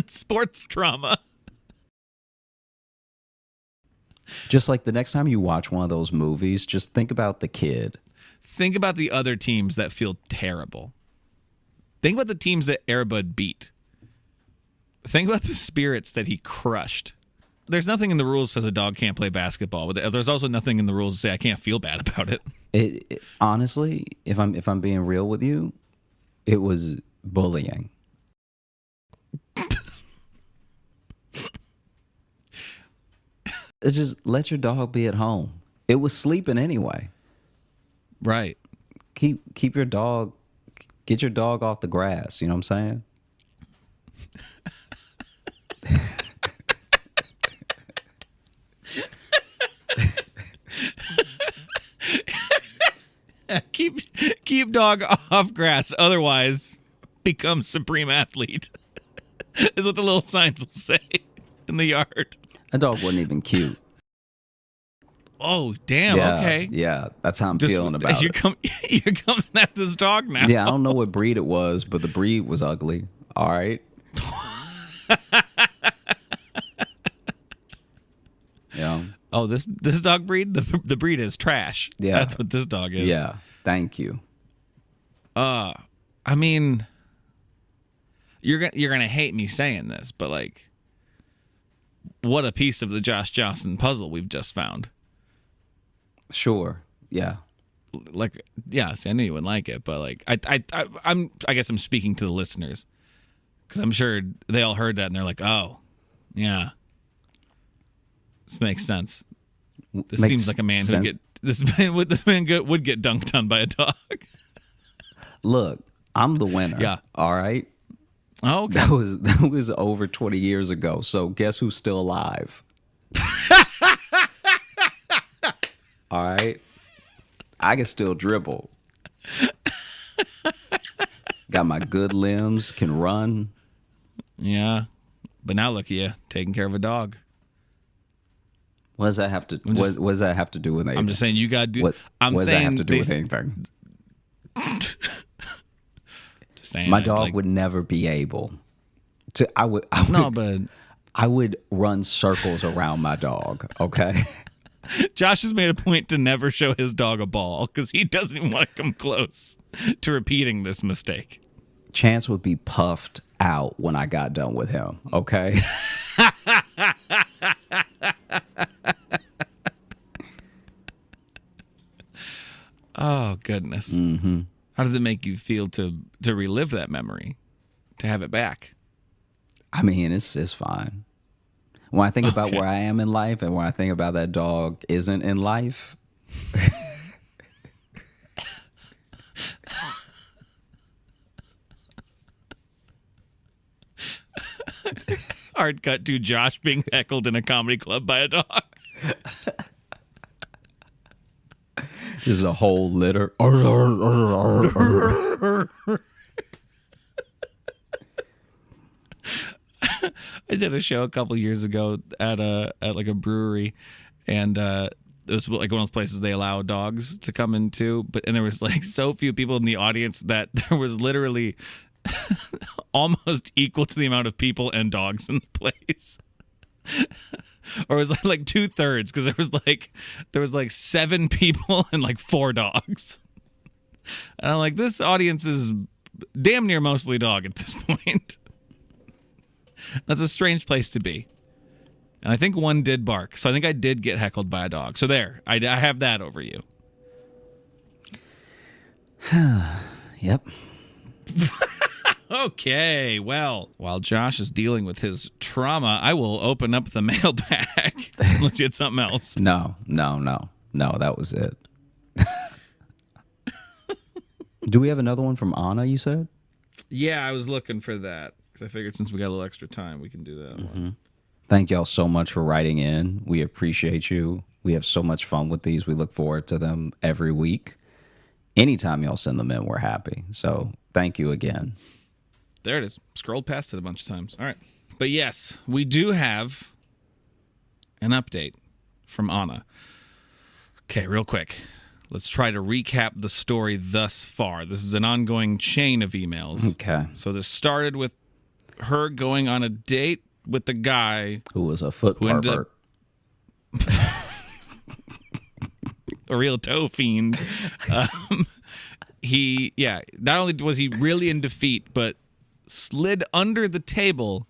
sports drama. Just like the next time you watch one of those movies, just think about the kid. Think about the other teams that feel terrible. Think about the teams that Airbud beat. Think about the spirits that he crushed. There's nothing in the rules that says a dog can't play basketball, but there's also nothing in the rules that say I can't feel bad about it. It honestly, if I'm being real with you, it was bullying. It's just let your dog be at home. It was sleeping anyway. Right. Keep your dog, get your dog off the grass. You know what I'm saying? Keep dog off grass, otherwise become supreme athlete. Is what the little signs will say in the yard. A dog wasn't even cute. Oh, damn. Yeah, Okay. Yeah, that's how I'm feeling about you're it. You're coming at this dog now. Yeah, I don't know what breed it was, but the breed was ugly. All right. Yeah. Oh, this dog breed? The breed is trash. Yeah. That's what this dog is. Yeah. Thank you. I mean, you're gonna hate me saying this, but like, what a piece of the Josh Jxn puzzle we've just found. Sure. Yeah. Like, yes, I knew you wouldn't like it, but like, I guess I'm speaking to the listeners because I'm sure they all heard that and they're like, oh, yeah, this makes sense. This seems like a man who'd get this man would get dunked on by a dog. Look, I'm the winner. Yeah. All right. Oh, okay. That was over 20 years ago. So guess who's still alive? All right. I can still dribble. Got my good limbs, can run. Yeah. But now look at you, taking care of a dog. What does that have to what does that have to do with anything? I'm just saying you got to do what does that have to do with anything? Just saying My dog would never be able to I would run circles around my dog, okay? Josh has made a point to never show his dog a ball because he doesn't even want to come close to repeating this mistake. Chance would be puffed out when I got done with him, okay? Oh, goodness. Mm-hmm. How does it make you feel to relive that memory, to have it back? I mean, it's fine. When I think about where I am in life and when I think about that dog isn't in life. Hard cut to Josh being heckled in a comedy club by a dog. Just a whole litter. I did a show a couple years ago at like a brewery, and it was like one of those places they allow dogs to come into, and there was like so few people in the audience that there was literally almost equal to the amount of people and dogs in the place. Or it was like 2/3, because there was like 7 people and like 4 dogs. And I'm like, this audience is damn near mostly dog at this point. That's a strange place to be. And I think one did bark, so I think I did get heckled by a dog. So there, I have that over you. Yep. Okay, well, while Josh is dealing with his trauma, I will open up the mailbag. Let's get something else. No, that was it. Do we have another one from Anna, you said? Yeah, I was looking for that, because I figured since we got a little extra time, we can do that one. Thank y'all so much for writing in. We appreciate you. We have so much fun with these. We look forward to them every week. Anytime y'all send them in, we're happy. So thank you again. There it is. Scrolled past it a bunch of times. All right. But yes, we do have an update from Anna. Okay, real quick. Let's try to recap the story thus far. This is an ongoing chain of emails. Okay. So this started with her going on a date with the guy who was a foot pervert. A real toe fiend. Not only was he really in defeat, but slid under the table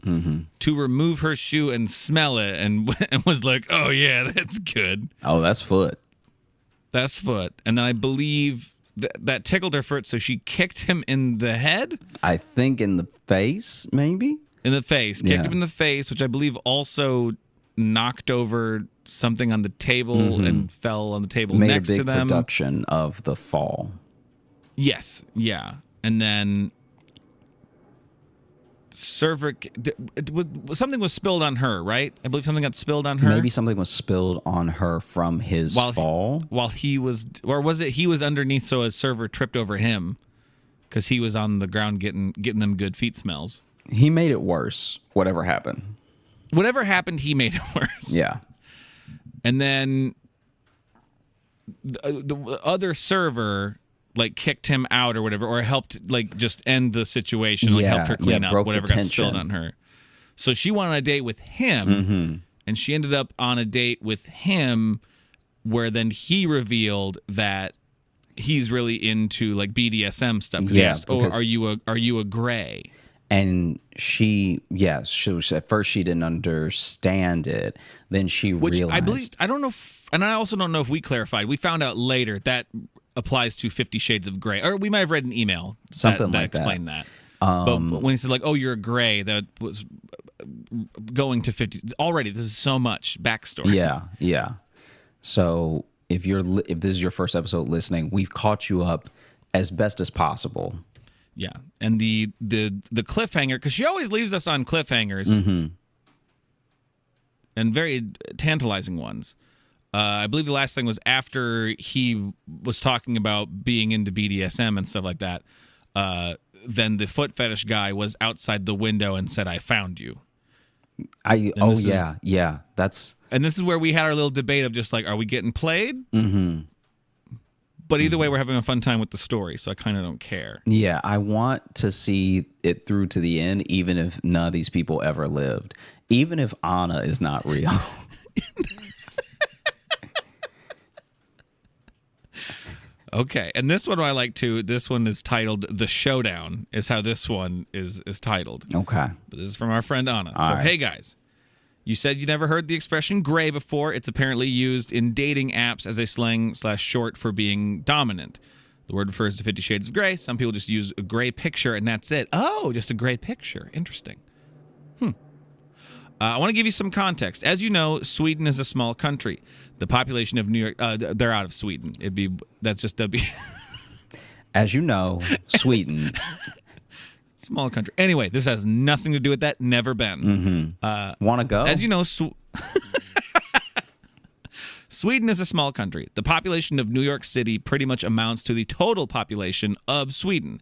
to remove her shoe and smell it, and was like, oh yeah, that's good. Oh, that's foot. That's foot. And then I believe that tickled her foot, so she kicked him in the head? I think in the face, maybe? In the face. Kicked him in the face, which I believe also knocked over something on the table and fell on the table next to them. Made a big production of the fall. Yes, yeah. And then something was spilled on her, right? I believe something got spilled on her. Maybe something was spilled on her from his fall. He was underneath, so a server tripped over him because he was on the ground getting them good feet smells. He made it worse, whatever happened. Whatever happened, he made it worse. Yeah. And then the other server like kicked him out or whatever, or helped like just end the situation, like helped her clean up whatever got spilled on her. So she went on a date with him, and she ended up on a date with him where then he revealed that he's really into like BDSM stuff. Because he asked, are you a gray? And she was, at first she didn't understand it. Then she realized. I believe, I don't know, and I also don't know if we clarified. We found out later that applies to 50 Shades of Grey, or we might have read an email that explained that. But when he said like, "Oh, you're a gray," that was going to 50. Already, this is so much backstory. Yeah. So if this is your first episode listening, we've caught you up as best as possible. Yeah, and the cliffhanger, because she always leaves us on cliffhangers, and very tantalizing ones. I believe the last thing was after he was talking about being into BDSM and stuff like that. Then the foot fetish guy was outside the window and said, "I found you." That's. And this is where we had our little debate of just like, are we getting played? But either way, we're having a fun time with the story, so I kind of don't care. Yeah, I want to see it through to the end, even if none of these people ever lived. Even if Anna is not real. Okay, and this one I like too. This one is titled "The Showdown." Is how this one is titled. Okay, but this is from our friend Anna. All right. Hey guys, you said you never heard the expression "gray" before. It's apparently used in dating apps as a slang/short for being dominant. The word refers to 50 Shades of Grey. Some people just use a gray picture and that's it. Oh, just a gray picture. Interesting. I want to give you some context. As you know, Sweden is a small country. The population of New York, they're out of Sweden. That's just W. As you know, Sweden. Small country. Anyway, this has nothing to do with that. Never been. Want to go? As you know, Sweden is a small country. The population of New York City pretty much amounts to the total population of Sweden.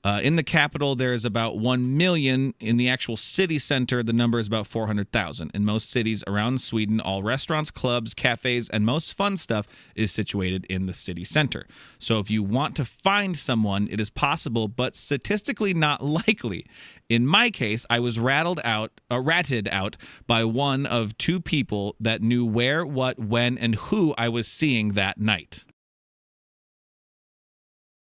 In the capital, there is about 1 million. In the actual city center, the number is about 400,000. In most cities around Sweden, all restaurants, clubs, cafes, and most fun stuff is situated in the city center. So if you want to find someone, it is possible, but statistically not likely. In my case, I was ratted out by one of two people that knew where, what, when, and who I was seeing that night.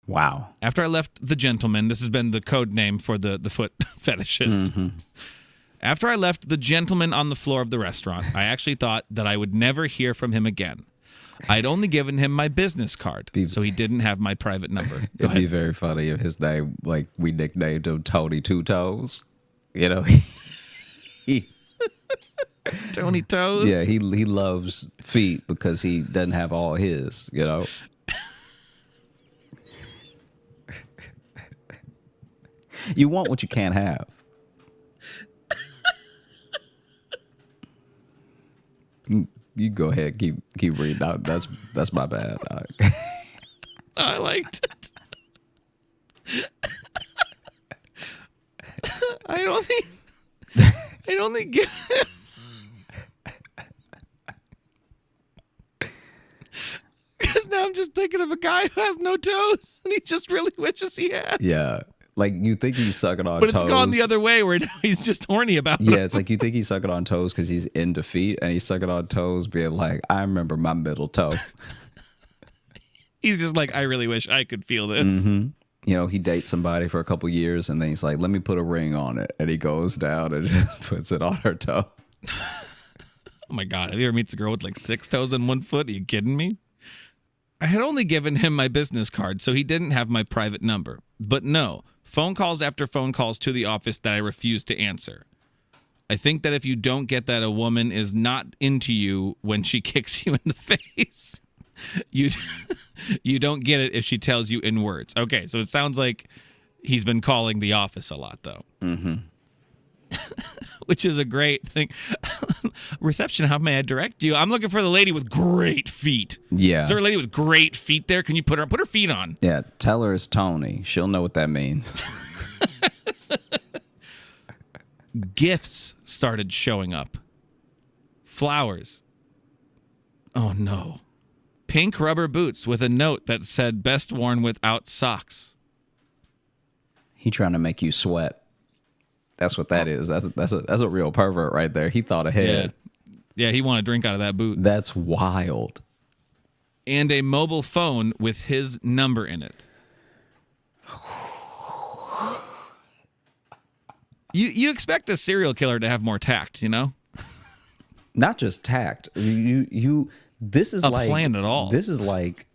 Wow. After I left the gentleman, this has been the code name for the foot fetishist. Mm-hmm. After I left the gentleman on the floor of the restaurant, I actually thought that I would never hear from him again. I'd only given him my business card, so he didn't have my private number. It'd be very funny if his name, like, we nicknamed him Tony Two Toes. You know, he Tony Toes? Yeah, he loves feet because he doesn't have all his, you know. You want what you can't have. You go ahead, keep reading out. That's my bad. I liked it. I don't think. Because now I'm just thinking of a guy who has no toes, and he just really wishes he had. Yeah. Like, you think he's sucking on toes. toes. But it's gone the other way where now he's just horny about it. Yeah, it's like you think he's sucking on toes because he's into feet, and he's sucking on toes being like, I remember my middle toe. He's just like, I really wish I could feel this. Mm-hmm. You know, he dates somebody for a couple years, and then he's like, let me put a ring on it. And he goes down and just puts it on her toe. Oh, my God. Have you ever meets a girl with like 6 toes and 1 foot? Are you kidding me? I had only given him my business card, so he didn't have my private number. But no. Phone calls after phone calls to the office that I refused to answer. I think that if you don't get that a woman is not into you when she kicks you in the face, you don't get it if she tells you in words. Okay, so it sounds like he's been calling the office a lot, though. Mm-hmm. Which is a great thing. Reception, how may I direct you? I'm looking for the lady with great feet. Yeah. Is there a lady with great feet there? Can you put her feet on? Yeah, tell her it's Tony. She'll know what that means. Gifts started showing up. Flowers. Oh, no. Pink rubber boots with a note that said best worn without socks. He trying to make you sweat. That's what that is. That's a real pervert right there. He thought ahead. Yeah, he wanted to drink out of that boot. That's wild. And a mobile phone with his number in it. You expect a serial killer to have more tact, you know? Not just tact. This is a like plan at all. This is like,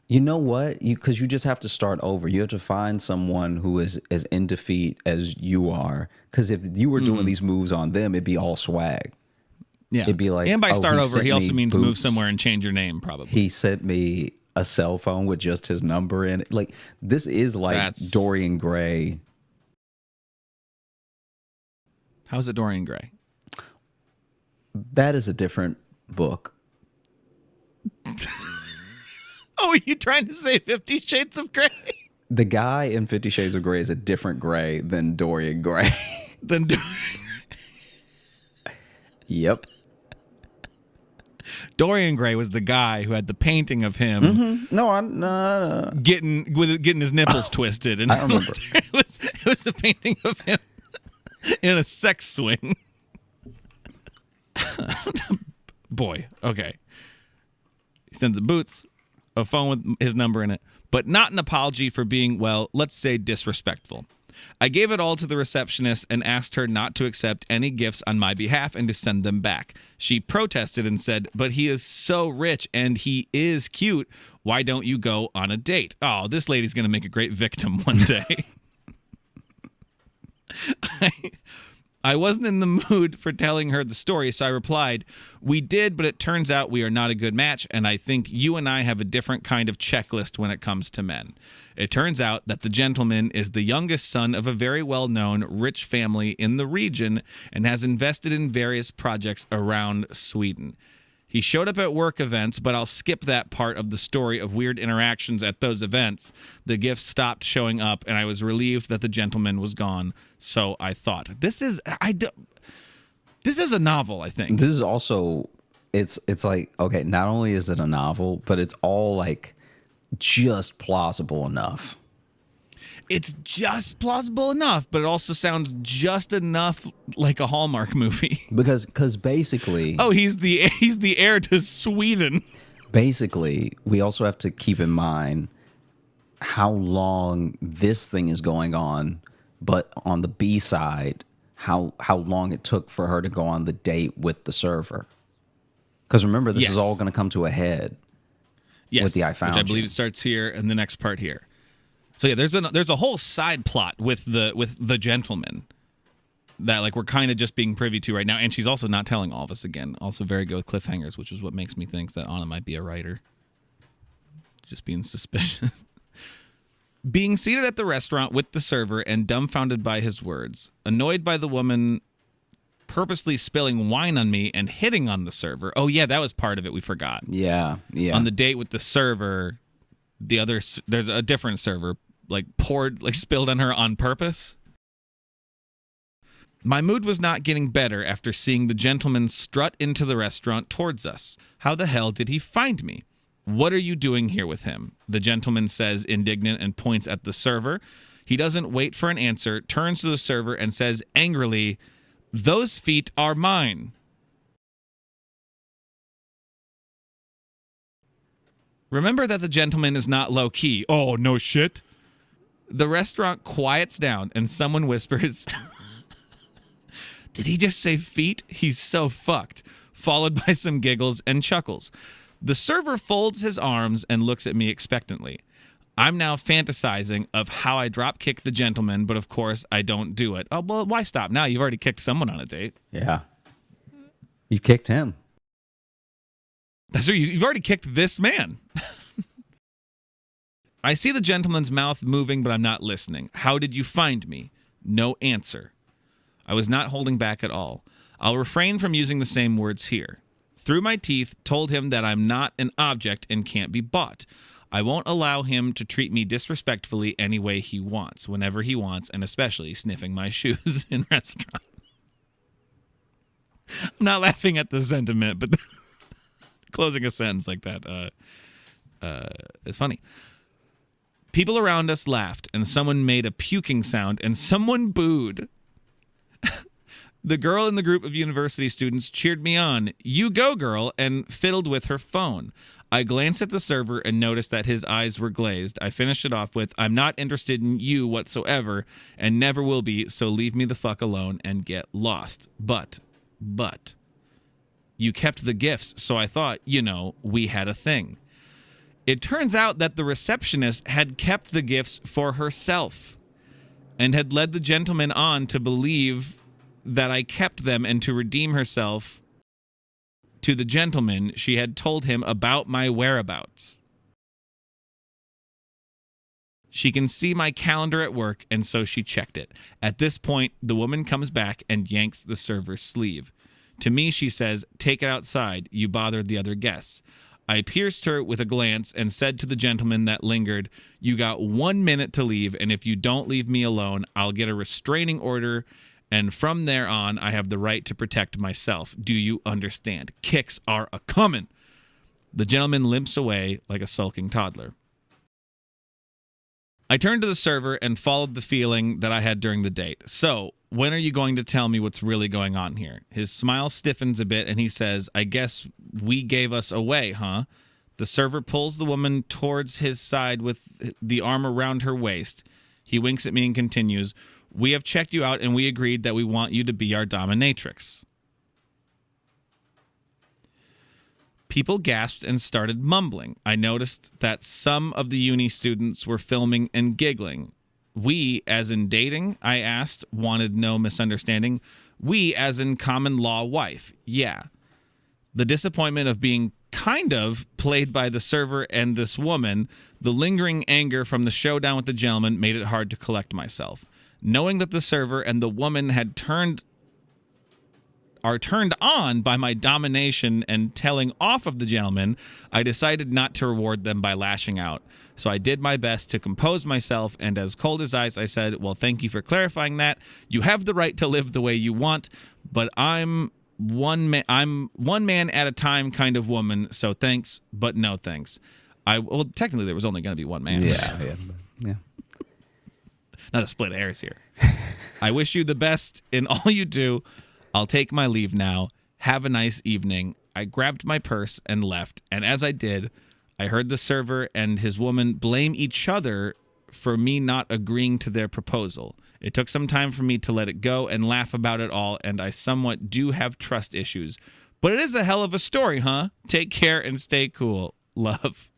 you know what? Because you just have to start over. You have to find someone who is as in defeat as you are. Because if you were doing these moves on them, it'd be all swag. Yeah, it'd be like, and by start over, he also means boots. Move somewhere and change your name, probably. He sent me a cell phone with just his number in it. Like, this is like Dorian Gray. How's it Dorian Gray? That is a different book. Oh, are you trying to say 50 Shades of Grey? The guy in 50 Shades of Grey is a different Gray than Dorian Gray. Yep. Dorian Gray was the guy who had the painting of him. Mm-hmm. No, getting his nipples twisted, and I remember. it was a painting of him in a sex swing. Boy, okay. He sends the boots, a phone with his number in it, but not an apology for being, well, let's say disrespectful. I gave it all to the receptionist and asked her not to accept any gifts on my behalf and to send them back. She protested and said, but he is so rich and he is cute. Why don't you go on a date? Oh, this lady's going to make a great victim one day. I wasn't in the mood for telling her the story, so I replied, we did, but it turns out we are not a good match, and I think you and I have a different kind of checklist when it comes to men. It turns out that the gentleman is the youngest son of a very well-known rich family in the region and has invested in various projects around Sweden. He showed up at work events, but I'll skip that part of the story of weird interactions at those events. The gifts stopped showing up, and I was relieved that the gentleman was gone. So I thought, this is a novel, I think. This is also, it's like, okay, not only is it a novel, but it's all like just plausible enough. It's just plausible enough, but it also sounds just enough like a Hallmark movie. Because basically... Oh, he's the heir to Sweden. Basically, we also have to keep in mind how long this thing is going on, but on the B side, how long it took for her to go on the date with the server. Because remember, this is all going to come to a head with the I found which I believe it starts here and the next part here. So yeah, there's a whole side plot with the gentleman that like we're kind of just being privy to right now, and she's also not telling all of us again. Also very good with cliffhangers, which is what makes me think that Anna might be a writer. Just being suspicious. Being seated at the restaurant with the server and dumbfounded by his words, annoyed by the woman purposely spilling wine on me and hitting on the server. Oh yeah, that was part of it. We forgot. Yeah. On the date with the server, there's a different server spilled on her on purpose. My mood was not getting better after seeing the gentleman strut into the restaurant towards us. How the hell did he find me? What are you doing here with him? The gentleman says, indignant, and points at the server. He doesn't wait for an answer, turns to the server and says angrily, "Those feet are mine." Remember that the gentleman is not low-key. Oh, no shit. The restaurant quiets down and someone whispers, "Did he just say feet? He's so fucked," followed by some giggles and chuckles. The server folds his arms and looks at me expectantly. I'm now fantasizing of how I drop kick the gentleman, but of course I don't do it. Oh, well, why stop now? You've already kicked someone on a date. Yeah. You kicked him. That's right. You've already kicked this man. I see the gentleman's mouth moving, but I'm not listening. How did you find me? No answer. I was not holding back at all. I'll refrain from using the same words here. Through my teeth, told him that I'm not an object and can't be bought. I won't allow him to treat me disrespectfully any way he wants, whenever he wants, and especially sniffing my shoes in restaurants. I'm not laughing at the sentiment, but closing a sentence like that is funny. People around us laughed, and someone made a puking sound, and someone booed. The girl in the group of university students cheered me on, "You go, girl," and fiddled with her phone. I glanced at the server and noticed that his eyes were glazed. I finished it off with, "I'm not interested in you whatsoever and never will be, so leave me the fuck alone and get lost. But, you kept the gifts, so I thought, we had a thing." It turns out that the receptionist had kept the gifts for herself and had led the gentleman on to believe that I kept them, and to redeem herself to the gentleman, she had told him about my whereabouts. She can see my calendar at work, and so she checked it. At this point, the woman comes back and yanks the server's sleeve. To me, she says, "Take it outside. You bothered the other guests." I pierced her with a glance and said to the gentleman that lingered, "You got 1 minute to leave, and if you don't leave me alone, I'll get a restraining order, and from there on, I have the right to protect myself. Do you understand? Kicks are a-comin'." The gentleman limps away like a sulking toddler. I turned to the server and followed the feeling that I had during the date. "So, when are you going to tell me what's really going on here?" His smile stiffens a bit and he says, "I guess we gave us away, huh?" The server pulls the woman towards his side with the arm around her waist. He winks at me and continues, "We have checked you out and we agreed that we want you to be our dominatrix." People gasped and started mumbling. I noticed that some of the uni students were filming and giggling. "We, as in dating?" I asked, wanted no misunderstanding. "We, as in common law wife. Yeah." The disappointment of being kind of played by the server and this woman, the lingering anger from the showdown with the gentleman made it hard to collect myself. Knowing that the server and the woman had turned are turned on by my domination and telling off of the gentleman, I decided not to reward them by lashing out. So I did my best to compose myself, and as cold as ice, I said, well, thank you for clarifying that. You have the right to live the way you want, but I'm one man at a time kind of woman, so thanks, but no thanks. Well, technically, there was only going to be one man. Yeah. Not to split hairs here. I wish you the best in all you do. I'll take my leave now. Have a nice evening. I grabbed my purse and left, and as I did, I heard the server and his woman blame each other for me not agreeing to their proposal. It took some time for me to let it go and laugh about it all, and I somewhat do have trust issues. But it is a hell of a story, huh? Take care and stay cool. Love.